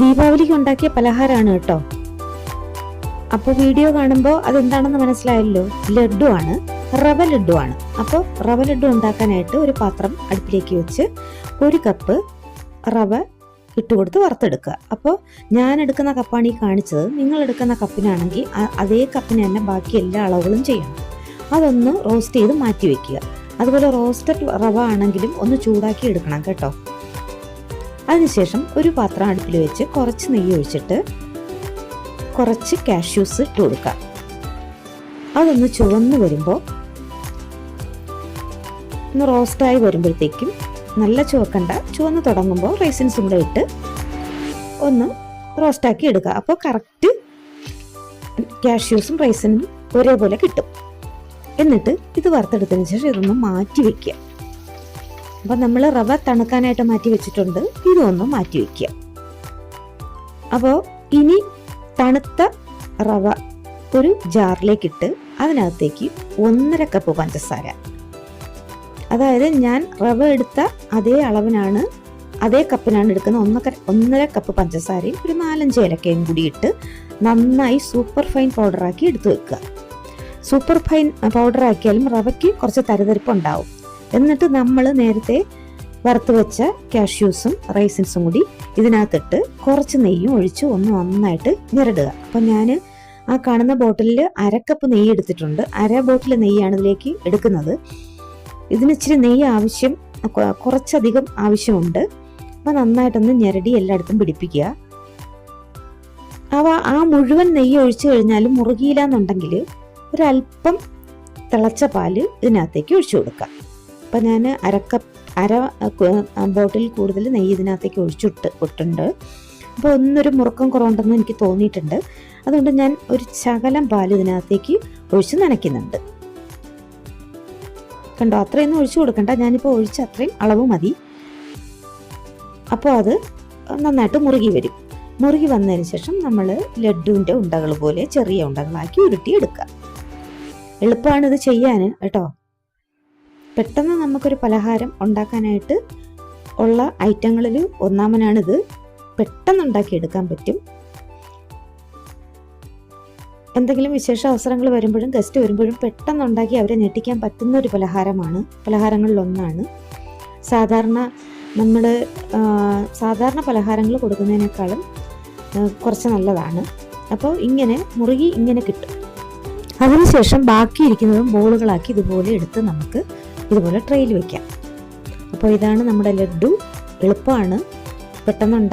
ദീപാവലിക്ക് ഉണ്ടാക്കിയ പലഹാരമാണ് കേട്ടോ. അപ്പോൾ വീഡിയോ കാണുമ്പോൾ അതെന്താണെന്ന് മനസ്സിലായല്ലോ. ലഡു ആണ്, റവ ലഡു ആണ്. അപ്പോൾ റവ ലഡു ഉണ്ടാക്കാനായിട്ട് ഒരു പാത്രം അടുപ്പിലേക്ക് വെച്ച് 1 കപ്പ് റവ ഇട്ടുകൊടുത്ത് വറുത്തെടുക്കുക. അപ്പോൾ ഞാൻ എടുക്കുന്ന കപ്പാണ് ഈ കാണിച്ചത്. നിങ്ങൾ എടുക്കുന്ന കപ്പിനാണെങ്കിൽ അതേ കപ്പിന് തന്നെ ബാക്കി എല്ലാ അളവുകളും ചെയ്യണം. അതൊന്ന് റോസ്റ്റ് ചെയ്ത് മാറ്റി വെക്കുക. അതുപോലെ റോസ്റ്റഡ് റവ ആണെങ്കിലും ഒന്ന് ചൂടാക്കി എടുക്കണം കേട്ടോ. അതിനുശേഷം ഒരു പാത്രം അടുപ്പിൽ വെച്ച് കുറച്ച് നെയ്യ് ഒഴിച്ചിട്ട് കുറച്ച് കാഷ്യൂസ് ഇട്ട് കൊടുക്കുക. അതൊന്ന് ചുവന്ന് വരുമ്പോൾ ഒന്ന് റോസ്റ്റായി വരുമ്പോഴത്തേക്കും, നല്ല ചുവക്കണ്ട, ചുവന്ന് തുടങ്ങുമ്പോൾ റൈസിൻസും കൂടെ ഇട്ട് ഒന്ന് റോസ്റ്റാക്കി എടുക്കുക. അപ്പോൾ കറക്റ്റ് കാഷ്യൂസും റൈസിനും ഒരേപോലെ കിട്ടും. എന്നിട്ട് ഇത് വറുത്തെടുത്തതിന് ശേഷം ഇതൊന്ന് മാറ്റി വെക്കുക. അപ്പം നമ്മൾ റവ തണുക്കാനായിട്ട് മാറ്റി വെച്ചിട്ടുണ്ട്, ഇതൊന്ന് മാറ്റി വെക്കുക. അപ്പോൾ ഇനി തണുത്ത റവ ഒരു ജാറിലേക്കിട്ട് അതിനകത്തേക്ക് 1.5 കപ്പ് പഞ്ചസാര, അതായത് ഞാൻ റവ എടുത്ത അതേ അളവിനാണ്, അതേ കപ്പിനാണ് എടുക്കുന്ന 1.5 കപ്പ് പഞ്ചസാരയും ഒരു 4-5 ഏലക്കയും കൂടി ഇട്ട് നന്നായി സൂപ്പർ ഫൈൻ പൗഡറാക്കി എടുത്തു വെക്കുക. സൂപ്പർ ഫൈൻ പൗഡറാക്കിയാലും റവയ്ക്ക് കുറച്ച് തരിതരിപ്പ് ഉണ്ടാവും. എന്നിട്ട് നമ്മൾ നേരത്തെ വറുത്ത് വെച്ച കാഷ്യൂസും റൈസിൻസും കൂടി ഇതിനകത്തിട്ട് കുറച്ച് നെയ്യും ഒഴിച്ച് ഒന്ന് നന്നായിട്ട് ഞെരടുക. അപ്പം ഞാൻ ആ കാണുന്ന ബോട്ടിലിൽ 1/2 കപ്പ് നെയ്യ് എടുത്തിട്ടുണ്ട്. 1/2 ബോട്ടിൽ നെയ്യാണ് ഇതിലേക്ക് എടുക്കുന്നത്. ഇതിന് ഇച്ചിരി നെയ്യ് കുറച്ചധികം ആവശ്യമുണ്ട്. അപ്പം നന്നായിട്ടൊന്ന് ഞെരടി എല്ലായിടത്തും പിടിപ്പിക്കുക. ആ മുഴുവൻ നെയ്യ് ഒഴിച്ചു കഴിഞ്ഞാൽ മുറുകിയില്ല എന്നുണ്ടെങ്കിൽ ഒരല്പം തിളച്ച പാല് ഇതിനകത്തേക്ക് ഒഴിച്ചു കൊടുക്കുക. അപ്പം ഞാൻ 1/2 ബോട്ടിൽ കൂടുതൽ നെയ്യ് ഇതിനകത്തേക്ക് ഒഴിച്ചിട്ടുണ്ട്. അപ്പോൾ ഒന്നൊരു മുറുക്കം കുറവുണ്ടെന്ന് എനിക്ക് തോന്നിയിട്ടുണ്ട്. അതുകൊണ്ട് ഞാൻ ഒരു ശകലം പാല് ഇതിനകത്തേക്ക് ഒഴിച്ച് നനയ്ക്കുന്നുണ്ട്. കണ്ടോ, അത്രയൊന്നും ഒഴിച്ചു കൊടുക്കണ്ട, ഞാനിപ്പോൾ ഒഴിച്ച അത്രയും അളവ് മതി. അപ്പോൾ അത് നന്നായിട്ട് മുറുകി വരും. മുറുകി വന്നതിന് ശേഷം നമ്മൾ ലഡുവിൻ്റെ ഉണ്ടകൾ പോലെ ചെറിയ ഉണ്ടകളാക്കി ഉരുട്ടിയെടുക്കുക. എളുപ്പമാണ് ഇത് ചെയ്യാൻ കേട്ടോ. പെട്ടെന്ന് നമുക്കൊരു പലഹാരം ഉണ്ടാക്കാനായിട്ട് ഉള്ള ഐറ്റങ്ങളിൽ ഒന്നാമനാണിത്. പെട്ടെന്ന് ഉണ്ടാക്കിയെടുക്കാൻ പറ്റും. എന്തെങ്കിലും വിശേഷ അവസരങ്ങൾ വരുമ്പോഴും ഗസ്റ്റ് വരുമ്പോഴും പെട്ടെന്ന് ഉണ്ടാക്കി അവരെ ഞെട്ടിക്കാൻ പറ്റുന്ന ഒരു പലഹാരങ്ങളിലൊന്നാണ്. സാധാരണ പലഹാരങ്ങൾ കൊടുക്കുന്നതിനേക്കാളും കുറച്ച് നല്ലതാണ്. അപ്പോൾ മുറുകി ഇങ്ങനെ കിട്ടും. അതിനുശേഷം ബാക്കിയിരിക്കുന്നതും ബോളുകളാക്കി ഇതുപോലെ എടുത്ത് നമുക്ക് ഇതുപോലെ ട്രെയിൽ വെക്കാം. അപ്പോൾ ഇതാണ് നമ്മുടെ ലഡു. എളുപ്പമാണ്, പെട്ടെന്ന്